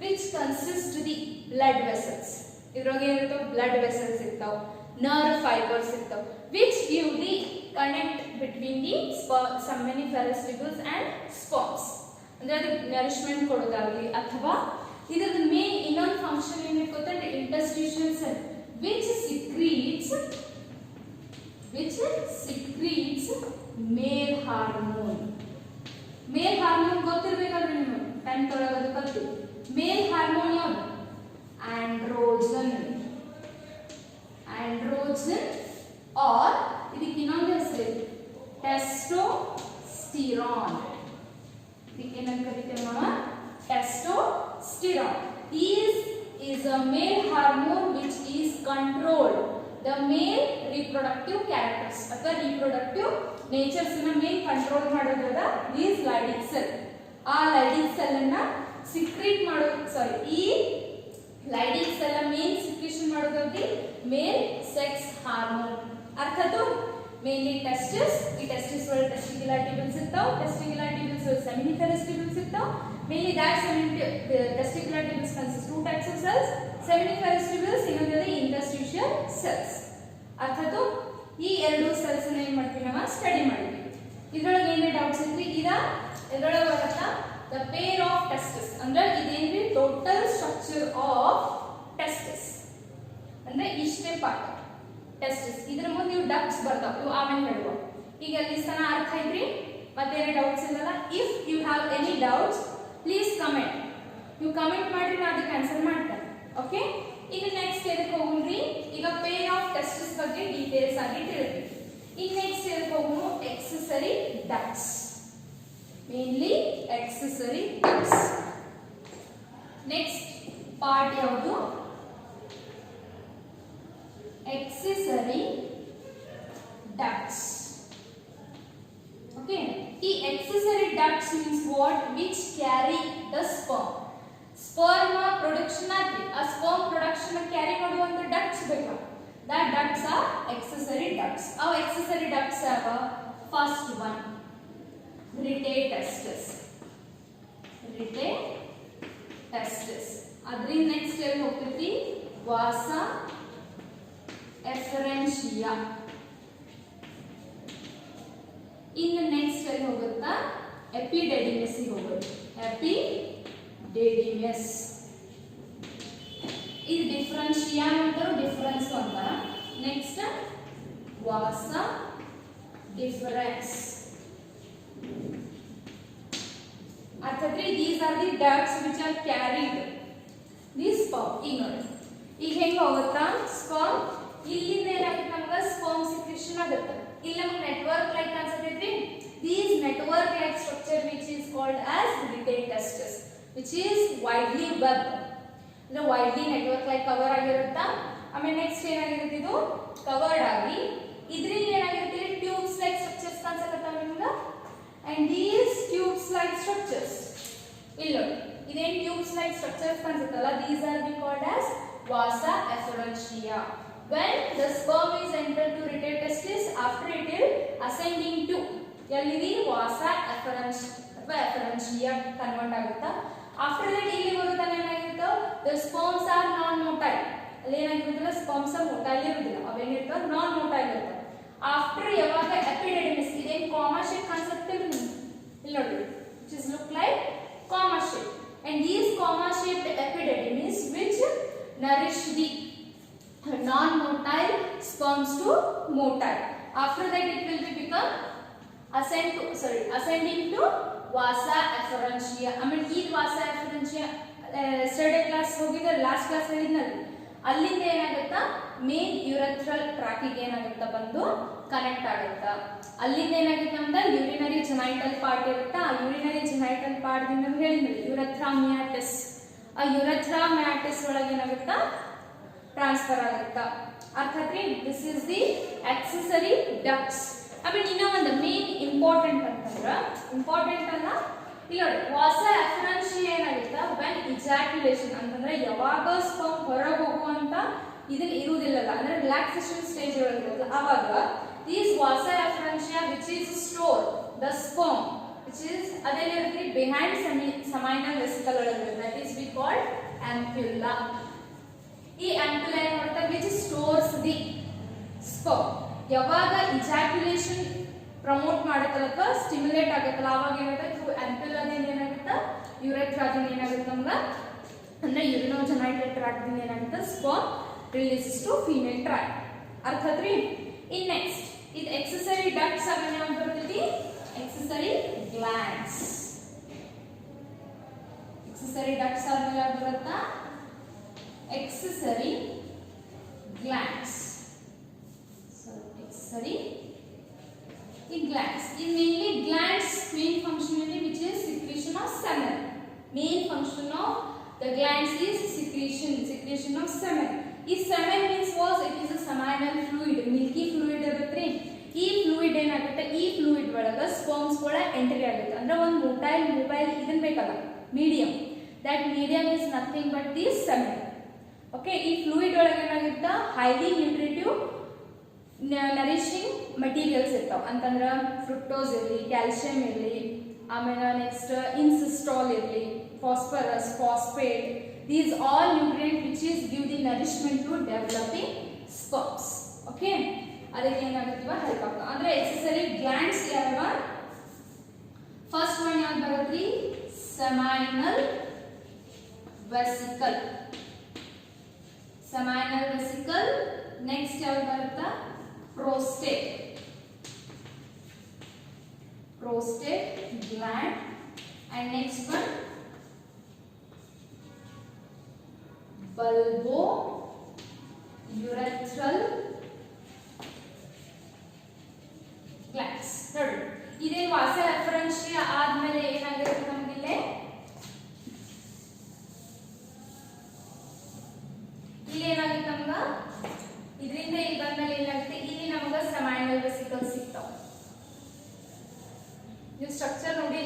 which consist the blood vessels. ಇದ್ರೊಳಗೆ ಏನಿರ್ತಾವ? ಬ್ಲಡ್ ವೆಸಲ್ಸ್ ಇರ್ತಾವ, ನರ್ವ್ ಫೈಬರ್ಸ್ ಇರ್ತಾವ, which give the connect between the seminiferous tubules and sperms. ಅಂದ್ರೆ ಅದು ನರಿಶ್ಮೆಂಟ್ ಕೊಡೋದಾಗಲಿ ಅಥವಾ ಇದರ ಮೇನ್ ಇನ್ನೊಂದು ಫಂಕ್ಷನ್ ಏನಿದೆ ಗೊತ್ತಾ? Interstitial cell which secretes male hormone. Male hormone ಗೊತ್ತಿರಬೇಕಲ್ರಿ ನಿಮಗೆ, 10th ಒಳಗೆ ಅದು ಕಲ್ತು. ಮೇಲ್ ಹಾರ್ಮೋನ್ ಯಾವುದು? ಆಂಡ್ರೋಜನ್ or ಇದಕ್ಕೆ ಇನ್ನೊಂದು ಹೆಸರು ಟೆಸ್ಟೋಸ್ಟಿರಾನ್. ಇದಕ್ಕೆ ಏನಂತ ಕರಿತೇವೆ ನಾವು? Testosterone. is a male hormone which is controlled the male reproductive characters ಅಥವಾ reproductive natures ನ ಮೇನ್ ಕಂಟ್ರೋಲ್ ಮಾಡೋದ್ರದ these Leydig cell. ಆ Leydig cell ಅನ್ನ ಸಿಕ್ರೀಟ್ ಮಾಡೋದು ಈ Leydig cell ಮೇನ್ ಸಿಕ್ರೀಷನ್ ಮಾಡೋದ್ರಲ್ಲಿ ಮೇಲ್ ಸೆಕ್ಸ್ ಹಾರ್ಮೋನ್. ಅರ್ಥಾತ್ ಮೇನ್ಲಿ ಟೆಸ್ಟಿಸ್, ಈ ಟೆಸ್ಟಿಸ್ ಒಳಗೆ ಟೆಸ್ಟಿಕ್ಯುಲರ್ ಟ್ಯೂಬಲ್ಸ್ ಇರ್ತಾವ, ಟೆಸ್ಟಿಕ್ಯುಲರ್ ಟ್ಯೂಬಲ್ಸ್ ಒಳಗೆ ಸೆಮಿನಿಫೆರಸ್ ಟ್ಯೂಬಲ್ಸ್ ಇರ್ತಾವ. mainly that testicular tubules consist two types of cells, seminiferous tubules ಇನ್ನೊಂದು interstitial cells. ಅರ್ಥಾತ್ ಈ ಎರಡು ಸೆಲ್ಸ್ ಅನ್ನು ಏನು ಮಾಡ್ತೀವಿ ನಾವು? ಸ್ಟಡಿ ಮಾಡ್ತೀವಿ. ಇದರೊಳಗೆ ಏನೇ ಡೌಟ್ಸ್ ಇದ್ರಿ ಇದರೊಳಗೆ ಬರುತ್ತಾ? the pair of testis ಅಂದ್ರೆ ಇದೇನ್ರಿ? ಟೋಟಲ್ ಸ್ಟ್ರಕ್ಚರ್ ಆಫ್ ಟೆಸ್ಟಿಸ್ ಅಂದ್ರೆ ಇಷ್ಟೇ ಪಾರ್ಟ್ ಟೆಸ್ಟಿಸ್. ಇದರ ಮುಂದೆ ಇವು ಡಕ್ಟ್ಸ್ ಬರ್ತಾವ, ಇವು ಆಮೇಲೆ ಹೇಳುವ. ಈಗ ಅಲ್ಲಿ ಸ್ಥಾನ ಅರ್ಥ ಐತ್ರಿ? ಮತ್ತೇನೇ ಡೌಟ್ಸ್ ಇಲ್ಲಲ್ಲ? If you have any doubts please comment. ನೀವು ಕಮೆಂಟ್ ಮಾಡಿ ನಾನು ಅದಕ್ಕೆ ಆನ್ಸರ್ ಮಾಡ್ತೇನೆ. ಓಕೆ, ಈಗ ನೆಕ್ಸ್ಟ್ ಎದಕ್ಕೆ ಹೋಗೋಣ್ರಿ? ಈಗ ಪೇರ್ ಆಫ್ ಟೆಸ್ಟಿಸ್ ಬಗ್ಗೆ ಡೀಟೇಲ್ಸ್ ಆಗಿ ತಿಳಿದ್ವಿ. ಈಗ ನೆಕ್ಸ್ಟ್ ಎದಕ್ಕೆ ಹೋಗೋಣ? Accessory ducts. Mainly accessory ducts. Next part ಯಾವುದು? Accessory ducts. Okay, the accessory ducts means what? Which carry the sperm. Sperm production ಆಗಿ ಆ sperm production carry ಮಾಡುವಂತ ducts ಬೇಕು. That ducts are accessory ducts. Our accessory ducts have a first one, rete testis. Adri next level ಹೋಗ್ತೈತಿ vasa efferentia. ಇನ್ನು next ಅಲ್ಲಿ ಹೋಗುತ್ತಾ ಎಪಿಡೆಡಿಮಸ್ ಗೆ ಹೋಗುತ್ತೆ. ಎಪಿಡೆಡಿಮಸ್ ಇದು ಡಿಫರೆನ್ಷಿಯಾ ಅಂತಾರು, ಡಿಫರೆನ್ಸ್ ಅಂತಾರ. ನೆಕ್ಸ್ಟ್ ವಾಸ difference. ಅರ್ಥಾತ್ರಿ these are the ducts which are carried this sperm. ಈಗ ನೋಡಿ ಈಗ ಹೆಂಗೆ ಹೋಗುತ್ತಾ sperm? ಇಲ್ಲಿಂದ ಏನಾಗುತ್ತೆ ನಮ್ಗೆ? sperm secretion ಆಗುತ್ತೆ. ಇಲ್ಲಿ ನಮಗೆ ನೆಟ್ವರ್ಕ್ ಲೈಕ್ ಕಾಣಿಸುತ್ತೈತ್ರಿ. these network like structure which is called as rete testis, which is widely webbed. ಅಂದ್ರೆ widely network like ಕವರ್ ಆಗಿರುತ್ತಾ. ಆಮೇಲೆ ನೆಕ್ಸ್ಟ್ ಏನಾಗಿರುತ್ತೆ? ಇದು ಕವರ್ಡ್ ಆಗಿ ಇದರಿಂದ ಏನಾಗಿರುತ್ತೆ? ಟ್ಯೂಬ್ಸ್ ಲೈಕ್ ಸ್ಟ್ರಕ್ಚರ್ಸ್ ಕಾಣಿಸುತ್ತವೆ ನಿಮಗೆ. and these tubes like structures ಇಲ್ಲ ಇದೇನ್ ಟ್ಯೂಬ್ಸ್ ಲೈಕ್ ಸ್ಟ್ರಕ್ಚರ್ಸ್ ಕಾಣಿಸುತ್ತಲ್ಲ, these are be called as vasa efferentia. When the sperm is entered to rete testis, after it will ascending to ಎಲ್ಲಿದಿ vasa efferentia convert ಆಗುತ್ತಾ. after that ಇಲ್ಲಿ ಬರುತ್ತಾನೆ ಏನಾಗಿರುತ್ತೆ? the sperms are non motile. ಅಲ್ಲಿ ಏನಾಗಿರುತ್ತಲ್ಲ sperms motile ಇರುವುದಿಲ್ಲ, ಅವೇನಿರ್ತವೆ non motile ಇರ್ತವೆ. after ಯಾವಾಗ epididymis ಇದೇನ್ comma shape ಕಾಣಿಸುತ್ತೆ ಇಲ್ಲಿ ನೋಡಿ, which is look like comma shape, and these comma shaped epididymis which nourish the non-motile sperms to motile. After that it will be become ascending to vasa efferentia. I mean ಈ vasa efferentia study class ಹೋಗಿದ್ರೆ last class ಹೇಳಿದ್ನಲ್ಲ, ಅಲ್ಲಿಂದ ಏನಾಗುತ್ತಾ main ಯುರೆಥ್ರಲ್ ಟ್ರ್ಯಾಕಿಗೆ ಏನಾಗುತ್ತಾ ಬಂದು connect ಆಗುತ್ತಾ. ಅಲ್ಲಿಂದ ಏನಾಗುತ್ತೆ ಅಂತ urinary genital part ಇರುತ್ತಾ, ಆ ಯೂರಿನರಿ ಜೆನೈಟಲ್ ಪಾರ್ಟ್ ದಿಂದ ಹೇಳಿದ್ವಿ ಯುರೆಥ್ರಾ ಮ್ಯಾಟಿಸ್, ಆ ಯುರೆಥ್ರಾ ಮ್ಯಾಟಿಸ್ ಒಳಗೆ ಏನಾಗುತ್ತಾ ಟ್ರಾನ್ಸ್ಫರ್ ಆಗುತ್ತಾ. ಅರ್ಥಾತ್ರಿ this is the accessory ducts. ಆಮೇಲೆ ಇನ್ನೂ ಒಂದು ಮೇನ್ ಇಂಪಾರ್ಟೆಂಟ್ ಅಂತಂದ್ರ, ಇಂಪಾರ್ಟೆಂಟ್ ಅಲ್ಲ ಇಲ್ಲಿ ನೋಡಿ, ವಾಸ ಎಫರೆನ್ಷಿಯಾ ಏನಾಗುತ್ತಾ ವೆನ್ ಇಜಾಕ್ಯುಲೇಷನ್ ಅಂತಂದ್ರೆ ಯಾವಾಗ ಸ್ಪರ್ಮ್ ಹೊರಗೆ ಹೋಗುವಂತ ಇದನ್ನ ಇರುವುದಿಲ್ಲಲ್ಲ, ಅಂದ್ರೆ ರಿಲ್ಯಾಕ್ಸೇಷನ್ ಸ್ಟೇಜ್ ಒಳಗಿರೋದು, ಆವಾಗ these vasa efferentia which is store the sperm which is adeliರುತ್ತೆ behind seminal vesicle ಒಳಗೆ, that is we call ampulla. ಈ ampulla ಏನು ಮಾಡುತ್ತೆ which stores the sperm. ಯಾವಾಗ ejaculation ಪ್ರಮೋಟ್ ಮಾಡುತ್ತಲ್ಲ ಅಥವಾ ಸ್ಟಿಮ್ಯುಲೇಟ್ ಆಗುತ್ತಲ್ಲ ಆವಾಗ ಏನಾಗುತ್ತೆ ಥ್ರೂ ampulla ದಿಂದ ಏನಾಗುತ್ತೆ urethra ದಿಂದ ಏನಾಗುತ್ತೆ ನಮ್ಗೆ ಅಂದ್ರೆ ಯೂರಿನೋಜೆನೈಟಲ್ ಟ್ರ್ಯಾಕ್ಟ್ ದಿಂದ ಏನಾಗುತ್ತೆ sperm releases to female tract. ಅರ್ಥಾತ್ರಿ ಇನ್ ನೆಕ್ಸ್ಟ್ ಇದು ಎಕ್ಸೆಸರಿ ಡಕ್ಟ್ಸ್ ಆಗಿ ಯಾವ್ದು ಬರ್ತೈತಿ ಎಕ್ಸೆಸರಿ ಗ್ಲ್ಯಾಂಡ್ಸ್. ಎಕ್ಸೆಸರಿ ಡಕ್ಟ್ಸ್ ಆದ್ಮೇಲೆ ಯಾವ್ದು ಬರುತ್ತಾ ಎಕ್ಸೆಸರಿ ಗ್ಲ್ಯಾಂಡ್ಸ್. ಸೊ ಎಕ್ಸೆಸರಿ ಈ ಗ್ಲ್ಯಾಂಡ್ಸ್ ಈ mainly glands main functionality which is secretion of semen. Main function of the glands is secretion of semen. ಈ semen means was it is a seminal fluid, milky fluid ಇರುತ್ತೆ. ಈ fluid ಏನಾಗುತ್ತೆ ಈ fluid ಒಳಗ sperms ಕೂಡ entry ಆಗುತ್ತೆ. ಅಂದ್ರೆ ಒಂದು ಮೊಬೈಲ್ ಇದನ್ ಬೇಕಲ್ಲ medium, that medium is nothing but the semen. Okay, ಈ ಫ್ಲೂಯಿಡ್ ಒಳಗೆ ಏನಾಗುತ್ತೆ ಹೈಲಿ ನ್ಯೂಟ್ರಿಟಿವ್ ನರಿಶಿಂಗ್ ಮಟೀರಿಯಲ್ಸ್ ಇರ್ತಾವ. ಅಂತಂದ್ರೆ ಫ್ರುಕ್ಟೋಸ್ ಇರಲಿ, ಕ್ಯಾಲ್ಸಿಯಂ ಇರಲಿ, ಆಮೇಲೆ ನೆಕ್ಸ್ಟ್ ಇನ್ಸಿಸ್ಟಾಲ್ ಇರಲಿ, phosphorus, phosphate, these all nutrients which is give the nourishment to developing sperms. Okay, ಅದಕ್ಕೆ ಏನಾಗುತ್ತವ ಹೆಲ್ಪ್ ಆಗ್ತದೆ. ಅಂದ್ರೆ ಎಕ್ಸೆಸರಿ ಗ್ಲ್ಯಾಂಡ್ಸ್ ಯಾವ ಫಸ್ಟ್ ಒನ್ ಯಾವ್ದು ಬರುತ್ತೆ ಸೆಮೈನಲ್ ವೆಸಿಕಲ್. ಸೆಮೈನಲ್ ವೆಸಿಕಲ್. ನೆಕ್ಸ್ಟ್ ಯಾವ್ದು ಬರುತ್ತಾ prostate. Prostate gland. And next one bulbo urethral glands. ನೋಡಿ ಇದೇ ವಾಸ ಎಫರೆನ್ಷಿಯಾ ಆದ್ಮೇಲೆ ಏನಾಗಿರುತ್ತೆ ನಮಗಿಲ್ಲೇ ಇಲ್ಲಿ ಏನಾಗುತ್ತೆ ನಮ್ಗ ಇದರಿಂದ ಇಲ್ಲಿ ಬಂದ್ಮೇಲೆ ಏನಾಗುತ್ತೆ ಇಲ್ಲಿ ನಮಗ ಸೆಮೈನಲ್ ವೆಸಿಕಲ್ ಸಿಗ್ತಾವ. ನೀವು ಸ್ಟ್ರಕ್ಚರ್ ನೋಡಿ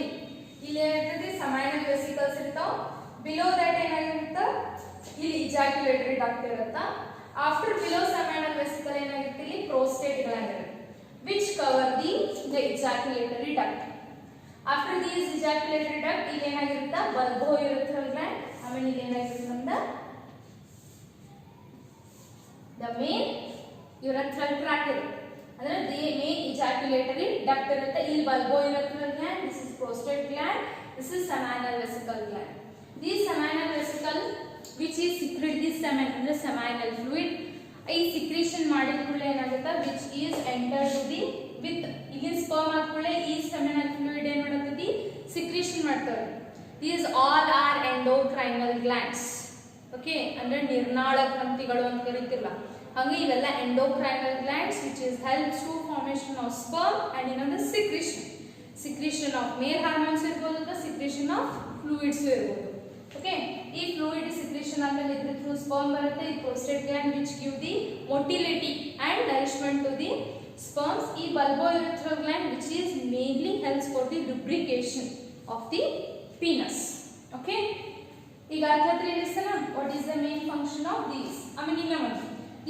ಇಲ್ಲಿ ಏನಾಗ್ತದೆ ಸೆಮೈನಲ್ ವೆಸಿಕಲ್ಸ್ ಇರ್ತಾವ. ಬಿಲೋ ದಟ್ ಏನಾಗಿರುತ್ತೆ ಇಲ್ಲಿ ಇಜಾಕ್ಯುಲೇಟರಿ ಡಕ್ಟ್ ಇರುತ್ತಾ. ಆಫ್ಟರ್ ಬಿಲೋ ಸೆಮೈನಲ್ ವೆಸಿಕಲ್ ಏನಾಗಿರುತ್ತೆ ಇಲ್ಲಿ ಪ್ರೋಸ್ಟೇಟ್ ಗ್ಲ್ಯಾಂಡ್ ಇರುತ್ತೆ which cover the ejaculatory duct. After these ejaculatory duct ಇಲ್ಲಿ ಏನಾಗಿರುತ್ತೆ bulbourethral gland. ಆಮೇಲೆ ಇಲ್ಲಿ ಏನಾಗಿರುತ್ತೆ ಅಂದ್ರೆ the main urethral tract ಇರುತ್ತೆ. ಅಂದ್ರೆ the main ejaculatory duct ಇರುತ್ತೆ. ಇಲ್ಲಿ bulbourethral gland, this is prostate gland, this is seminal vesicle gland. These seminal vesicle which is secrete this semen ಅಂದ್ರೆ seminal fluid. ಈ ಸಿಕ್ರೇಷನ್ ಮಾಡಿದ ಕೂಡಲೇ ಏನಾಗುತ್ತೆ which is entered to the with ಇಲ್ಲಿ sperm ಆದ ಕೂಡಲೇ ಈ seminal fluid ಏನು ಮಾಡುತ್ತೆ ಸಿಕ್ರೇಷನ್ ಮಾಡ್ತವೆ. These all are endocrinal glands. Okay, ಅಂದ್ರೆ ನಿರ್ನಾಳ ಗ್ರಂಥಿಗಳು ಅಂತ ಕರೀತಿರಲ್ಲ ಹಂಗೆ ಇವೆಲ್ಲ endocrinal glands which is helps to formation of sperm and ಇನ್ನೊಂದು secretion of male hormones ಇರಬಹುದು, the secretion of fluids ಇರಬಹುದು. ಓಕೆ, ಈ ಫ್ಲೂಯಿಡ್ ಸಿಕ್ರೇಷನ್ ಆದ್ಮೇಲೆ ಇದ್ರ ಥ್ರೂ ಸ್ಪರ್ಮ್ ಬರುತ್ತೆ. ಈ prostate gland which give the motility and nourishment to the sperms. ಈ bulbourethral gland which is mainly helps for the lubrication of the penis. Okay, ಈಗ ಅರ್ಥ ತಿಳಿಸ್ತಾನ what is the main function of these. ಆಮೇಲೆ ಇನ್ನೊಂದು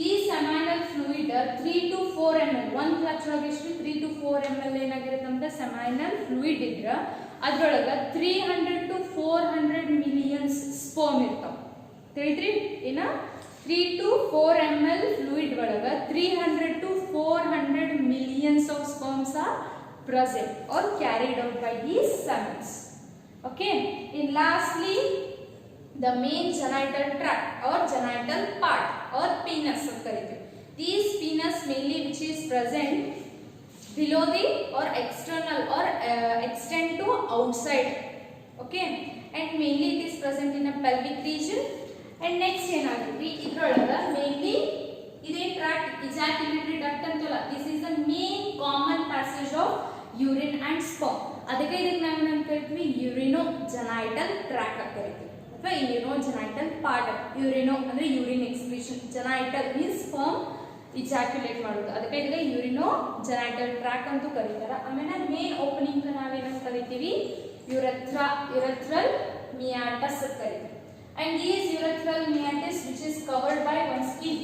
ಈ seminal fluid 3 to 4 ml ಒಂದು clutch ಒಳಗೆ ಎಷ್ಟು 3 to 4 ml ಏನಾಗಿರುತ್ತೆ ಅಂತ ಸೆಮೈನಲ್ ಫ್ಲೂಯಿಡ್ ಇದ್ರ ಅದ್ರೊಳಗ 300 to 400 millions ಸ್ಪರ್ಮ್ ಇರ್ತಾವ. ತಿಳಿದ್ರಿ ಏನ 3 to 4 ml ಫ್ಲೂಯಿಡ್ ಒಳಗ 300 to 400 millions of sperms are present or carried out by these semens. Okay, and lastly the main genital tract or genital part or penis ಅಂತ ಕರೀತೀವಿ. These penis mainly which is present below the or external or extend to outside. Okay, and mainly it is present in a pelvic region and next ಏನಾಗುತ್ತೆ ಇದ್ರೊಳಗ mainly ಇದೇ tract ಇಜಾಕ್ಯುಲೇಟರಿ duct ಅಂತಲ್ಲ, this is the main common passage of urine and sperm. ಅದಕ್ಕೆ ಇದಕ್ಕೆ ನಾವು ಏನಂತ ಕರಿತೀವಿ, ಯೂರಿನೋಜೆನೈಟಲ್ track ಅಂತ ಕರಿತೀವಿ ಅಥವಾ ಯೂರಿನೋಜೆನೈಟಲ್ ಪಾರ್ಟ್. ಯೂರಿನೋ ಅಂದ್ರೆ urine excretion, genital means sperm ejaculate ಮಾಡೋದು, ಅದಕ್ಕೆ ಇದಕ್ಕೆ ಯೂರಿನೋಜೆನೈಟಲ್ ಟ್ರ್ಯಾಕ್ ಅಂತೂ ಕರೀತಾರೆ. ಆಮೇಲೆ ಮೇನ್ ಓಪನಿಂಗ್ ನಾವೇನಂತ ಕರಿತೀವಿ, ಯುರೆಥ್ರಲ್ ಮಿಯಾಟಸ್ ಅಂತ ಕರಿತೀವಿ. And these urethral meatus which is covered by one skin,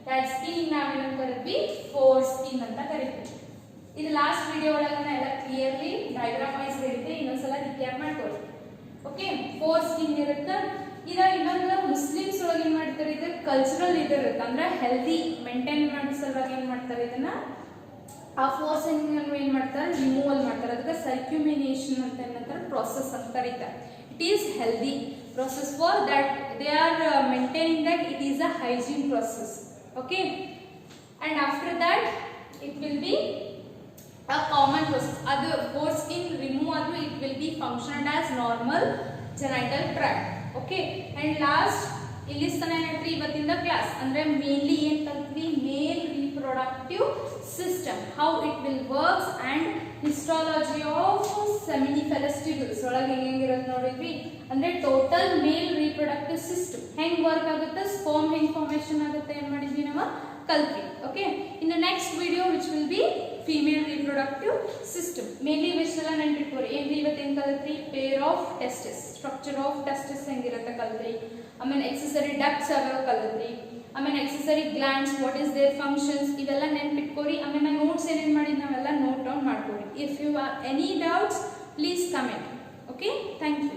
that skin ನಾವೇನಂತ ಕರಿತೀವಿ, foreskin ಅಂತ ಕರಿತೀವಿ. ಇದು ಲಾಸ್ಟ್ ವಿಡಿಯೋ ಒಳಗೆ ಎಲ್ಲ ಕ್ಲಿಯರ್ಲಿ ಡಯಾಗ್ರಾಮ್ ವೈಸ್ ಹೇಳಿದ್ದೆ, ಇನ್ನೊಂದ್ಸಲ ರಿಕ್ಯಾಪ್ ಮಾಡ್ಕೊಳ್ಳಿ. ಓಕೆ, foreskin ಇರುತ್ತೆ. ಇದ ಇನ್ನೊಂದು ಮುಸ್ಲಿಮ್ಸ್ ಒಳಗೆ ಏನ್ ಮಾಡ್ತಾರೆ, ಇದು ಕಲ್ಚರಲ್ ಇರುತ್ತೆ, ಅಂದ್ರೆ ಹೆಲ್ದಿ ಮೇಂಟೈನ್ ಮಾಡೋ ಸಲುವಾಗಿ ಏನ್ ಮಾಡ್ತಾರೆ, ಇದನ್ನ ಆ ಫೋರ್ಸ್ಕಿನ್ ಏನ್ ಮಾಡ್ತಾರೆ, ರಿಮೂವಲ್ ಮಾಡ್ತಾರೆ. ಅದಕ್ಕೆ ಸರ್ಕ್ಯುಮಿನೇಷನ್ ಅಂತ ಏನಂತಾರೆ, ಪ್ರೋಸೆಸ್ ಅಂತ ಕರೀತಾರೆ. It is healthy process, for that they are maintaining that it is a hygiene process. Okay, and after that it will be a common process. Adu foreskin remove adu it will be functioned as normal genital tract. Okay, and last ಇಲ್ಲಿ ತನ ಏನೈತ್ರಿ ಇವತ್ತಿನ class ಅಂದ್ರೆ mainly ಏನ್ ಕಲ್ತ್ವಿ, ಮೇಲ್ reproductive system, how it will works and histology of seminiferous tubules ಒಳಗೆ ಹೆಂಗಿರುತ್ತೆ ನೋಡಿದ್ವಿ. ಅಂದ್ರೆ total male reproductive system ಹೆಂಗ್ ವರ್ಕ್ ಆಗುತ್ತೆ, ಸ್ಪರ್ಮ್ ಹೆಂಗ್ ಫಾರ್ಮೇಶನ್ ಆಗುತ್ತೆ ಏನ್ ಮಾಡಿದ್ವಿ ನಾವು ಕಲ್ತ್ವಿ. Okay, in the next video which will be female reproductive system. Mainly ವಿಷಯಲ್ಲ ನೆನ್ಪಿಟ್ಕೋರಿ. ಏನ್ರಿ ಇವತ್ತೇನ್ ಕಲ್ತ್ರಿ, pair of testis, structure of testis ಹೆಂಗಿರುತ್ತೆ ಕಲ್ತ್ರಿ. ಆಮೇಲೆ ಎಕ್ಸೆಸರಿ ಡಕ್ಟ್ಸ್ ಯಾವ್ಯಾವ ಕಲ್ತ್ರಿ. ಆಮೇಲೆ accessory glands, what is their functions, ಇವೆಲ್ಲ ನೆನ್ಪಿಟ್ಕೋರಿ. ಆಮೇಲೆ ನೋಟ್ಸ್ ಏನೇನು ಮಾಡಿದ್ ನಾವೆಲ್ಲ ನೋಟ್ ಡೌನ್ ಮಾಡ್ಕೋರಿ. If you are any doubts please comment. Okay, thank you.